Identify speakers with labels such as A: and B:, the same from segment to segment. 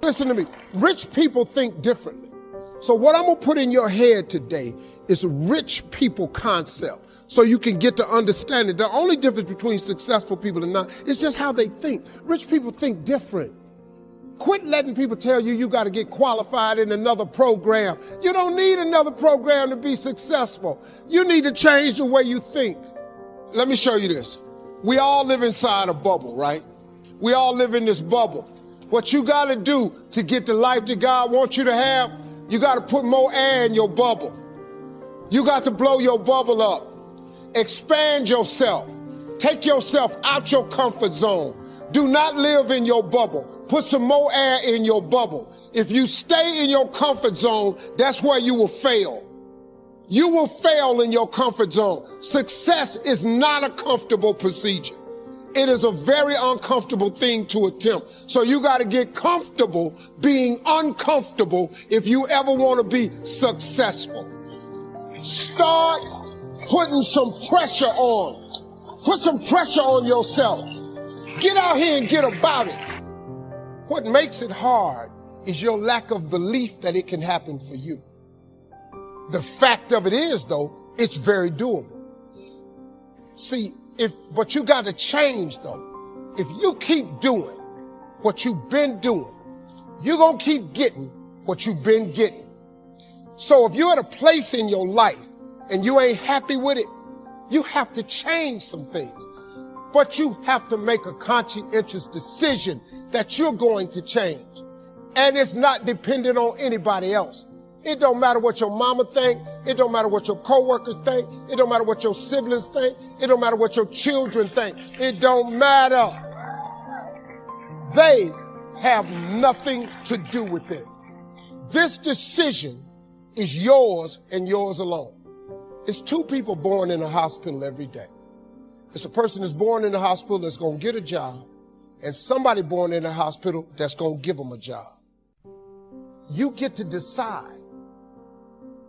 A: Listen to me. Rich people think differently. So what I'm going to put in your head today is a rich people concept so you can get to understand it. The only difference between successful people and not is just how they think. Rich people think different. Quit letting people tell you you got to get qualified in another program. You don't need another program to be successful. You need to change the way you think. Let me show you this. We all live inside a bubble, right? We all live in this bubble. What you got to do to get the life that God wants you to have, you got to put more air in your bubble. You got to blow your bubble up. Expand yourself. Take yourself out your comfort zone. Do not live in your bubble. Put some more air in your bubble. If you stay in your comfort zone, that's where you will fail. You will fail in your comfort zone. Success is not a comfortable procedure. It is a very uncomfortable thing to attempt. So you got to get comfortable being uncomfortable if you ever want to be successful. Start putting some pressure on. Put some pressure on yourself. Get out here and get about it. What makes it hard is your lack of belief that it can happen for you. The fact of it is, though, it's very doable. See, but you got to change, though. If you keep doing what you've been doing, you're going to keep getting what you've been getting. So if you're at a place in your life and you ain't happy with it, you have to change some things. But you have to make a conscientious decision that you're going to change. And it's not dependent on anybody else. It don't matter what your mama think. It don't matter what your coworkers think. It don't matter what your siblings think. It don't matter what your children think. It don't matter. They have nothing to do with it. This decision is yours and yours alone. It's two people born in a hospital every day. It's a person that's born in a hospital that's going to get a job, and somebody born in a hospital that's going to give them a job. You get to decide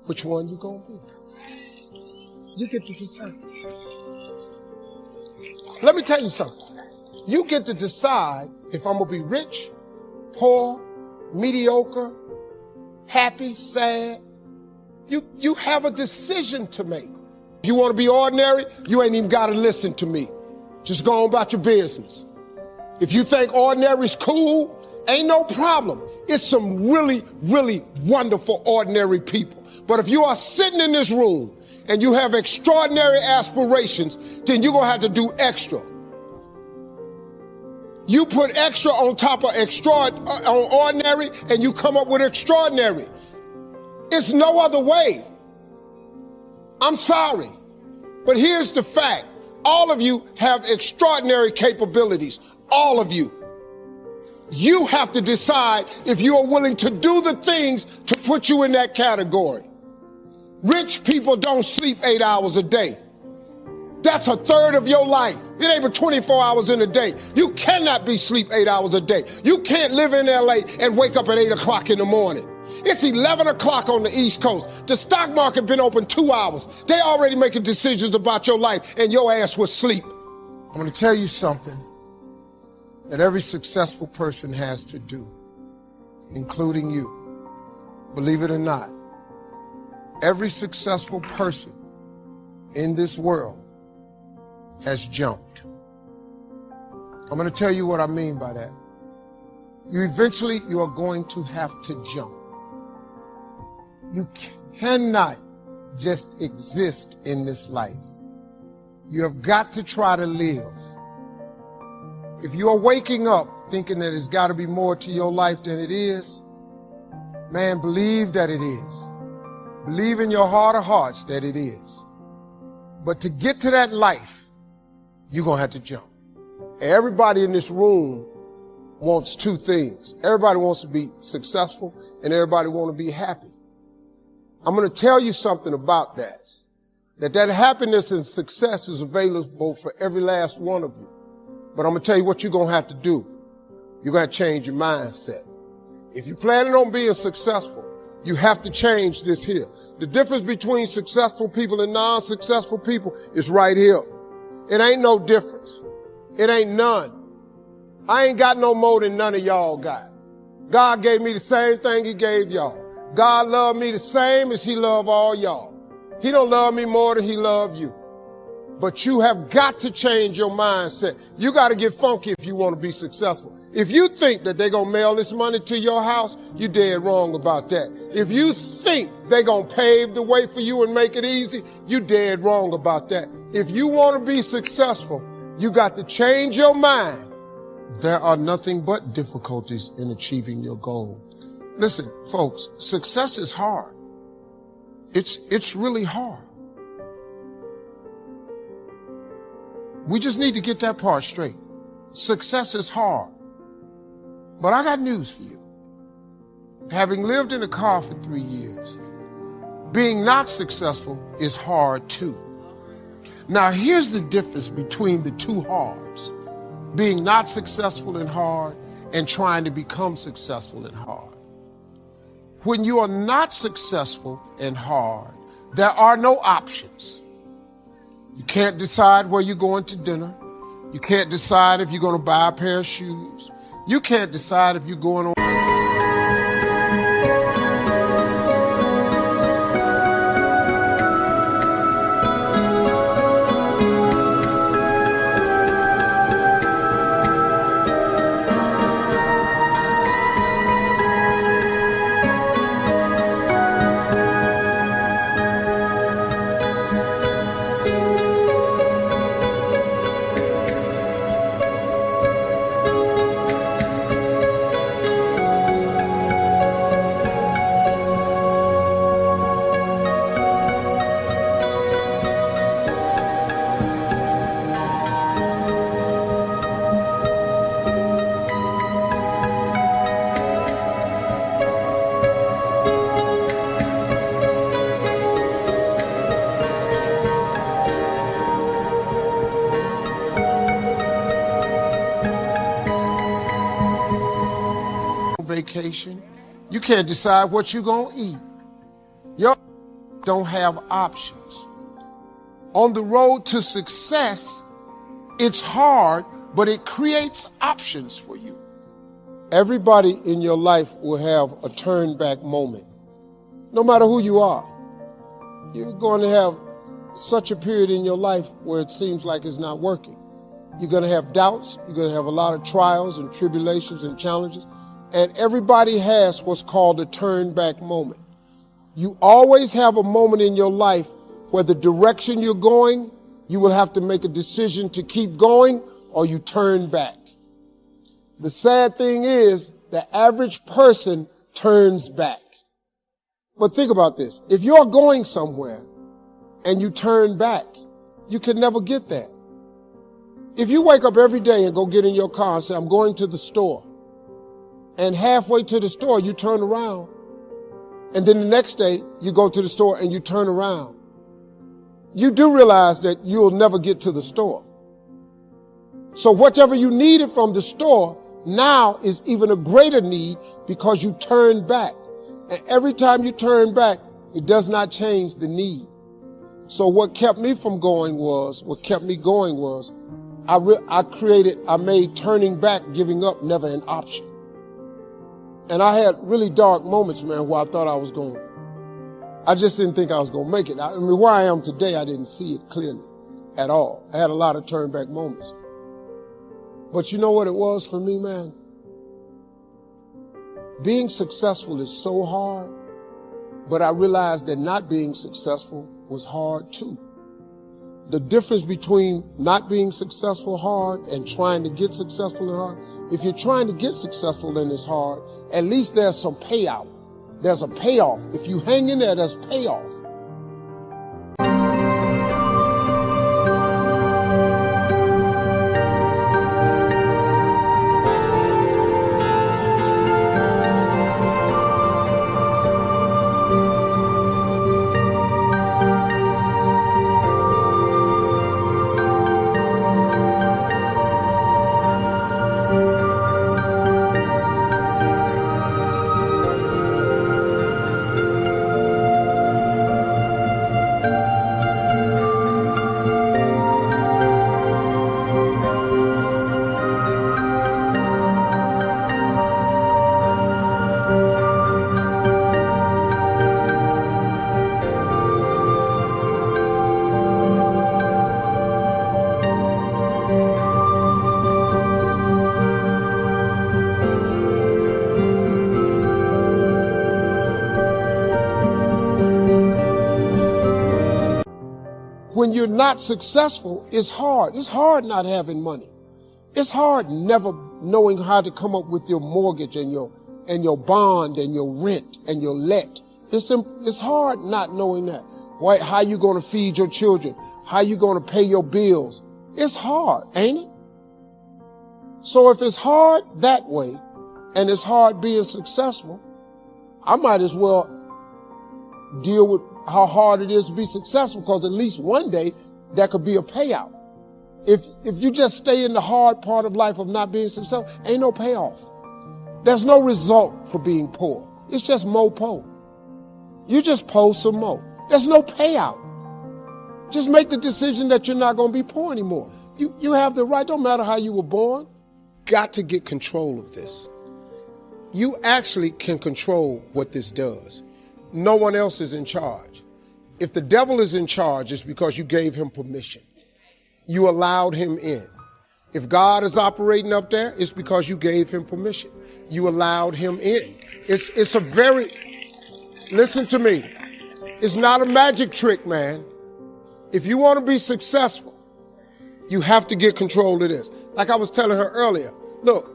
A: which one you're going to be. You get to decide. Let me tell you something. You get to decide if I'm going to be rich, poor, mediocre, happy, sad. You have a decision to make. If you want to be ordinary, you ain't even got to listen to me. Just go on about your business. If you think ordinary's cool, ain't no problem. It's some really, really wonderful ordinary people. But if you are sitting in this room and you have extraordinary aspirations, then you're going to have to do extra. You put extra on top of on ordinary, and you come up with extraordinary. It's no other way. I'm sorry, but here's the fact. All of you have extraordinary capabilities. All of you. You have to decide if you are willing to do the things to put you in that category. Rich people don't sleep 8 hours a day. That's a third of your life. It ain't but 24 hours in a day. You cannot be sleep 8 hours a day. You can't live in LA and wake up at 8 o'clock in the morning. It's 11 o'clock on the East Coast. The stock market been open 2 hours. They already making decisions about your life, and your ass was asleep. I'm going to tell you something that every successful person has to do, including you. Believe it or not, every successful person in this world has jumped. I'm going to tell you what I mean by that. You are going to have to jump. You cannot just exist in this life. You have got to try to live. If you are waking up thinking that there's got to be more to your life than it is, man, believe that it is. Believe in your heart of hearts that it is. But to get to that life, you're going to have to jump. Everybody in this room wants two things. Everybody wants to be successful, and everybody wants to be happy. I'm going to tell you something about that. That happiness and success is available for every last one of you. But I'm going to tell you what you're going to have to do. You're going to change your mindset. If you're planning on being successful, you have to change this here. The difference between successful people and non-successful people is right here. It ain't no difference. It ain't none. I ain't got no more than none of y'all got. God gave me the same thing he gave y'all. God loved me the same as he loved all y'all. He don't love me more than he loved you. But you have got to change your mindset. You got to get funky if you want to be successful. If you think that they're going to mail this money to your house, you're dead wrong about that. If you think they're going to pave the way for you and make it easy, you're dead wrong about that. If you want to be successful, you got to change your mind. There are nothing but difficulties in achieving your goal. Listen, folks, success is hard. It's really hard. We just need to get that part straight. Success is hard. But I got news for you. Having lived in a car for 3 years, being not successful is hard too. Now here's the difference between the two hards. Being not successful and hard, and trying to become successful and hard. When you are not successful and hard, there are no options. You can't decide where you're going to dinner. You can't decide if you're going to buy a pair of shoes. You can't decide if you're going on. Vacation. You can't decide what you're going to eat. You don't have options. On the road to success, it's hard, but it creates options for you. Everybody in your life will have a turn back moment. No matter who you are, you're going to have such a period in your life where it seems like it's not working. You're going to have doubts. You're going to have a lot of trials and tribulations and challenges. And everybody has what's called a turn back moment. You always have a moment in your life where the direction you're going, you will have to make a decision to keep going or you turn back. The sad thing is the average person turns back. But think about this. If you're going somewhere and you turn back, you can never get there. If you wake up every day and go get in your car and say, I'm going to the store, and halfway to the store, you turn around. And then the next day, you go to the store and you turn around. You do realize that you'll never get to the store. So whatever you needed from the store now is even a greater need because you turn back. And every time you turn back, it does not change the need. So what kept me going was, I made turning back, giving up, never an option. And I had really dark moments, man, where I thought I was going. I just didn't think I was going to make it. I mean, where I am today, I didn't see it clearly at all. I had a lot of turn back moments. But you know what it was for me, man? Being successful is so hard, but I realized that not being successful was hard too. The difference between not being successful hard and trying to get successful and hard, if you're trying to get successful and it's hard, at least there's some payout. There's a payoff. If you hang in there, there's payoff. you're not successful, it's hard. It's hard not having money. It's hard never knowing how to come up with your mortgage and your bond and your rent and your let. It's hard not knowing that. How you going to feed your children? How you going to pay your bills? It's hard, ain't it? So if it's hard that way and it's hard being successful, I might as well deal with how hard it is to be successful, because at least one day that could be a payout. If you just stay in the hard part of life of not being successful, ain't no payoff. There's no result for being poor. It's just more poor. You just poor some more. There's no payout. Just make the decision that you're not going to be poor anymore. You have the right, don't matter how you were born. Got to get control of this. You actually can control what this does. No one else is in charge. If the devil is in charge, it's because you gave him permission. You allowed him in. If God is operating up there, it's because you gave him permission. You allowed him in. It's a very, listen to me. It's not a magic trick, man. If you want to be successful, you have to get control of this. Like I was telling her earlier, look,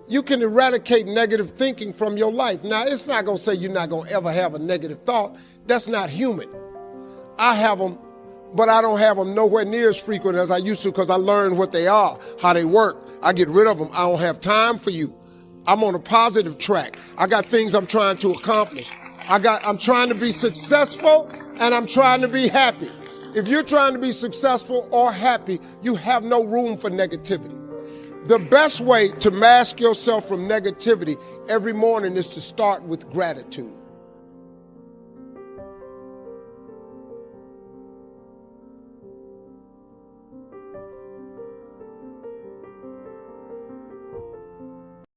A: you can eradicate negative thinking from your life. Now, it's not going to say you're not going to ever have a negative thought. That's not human. I have them, but I don't have them nowhere near as frequent as I used to, because I learned what they are, how they work. I get rid of them. I don't have time for you. I'm on a positive track. I got things I'm trying to accomplish. I'm trying to be successful, and I'm trying to be happy. If you're trying to be successful or happy, you have no room for negativity. The best way to mask yourself from negativity every morning is to start with gratitude.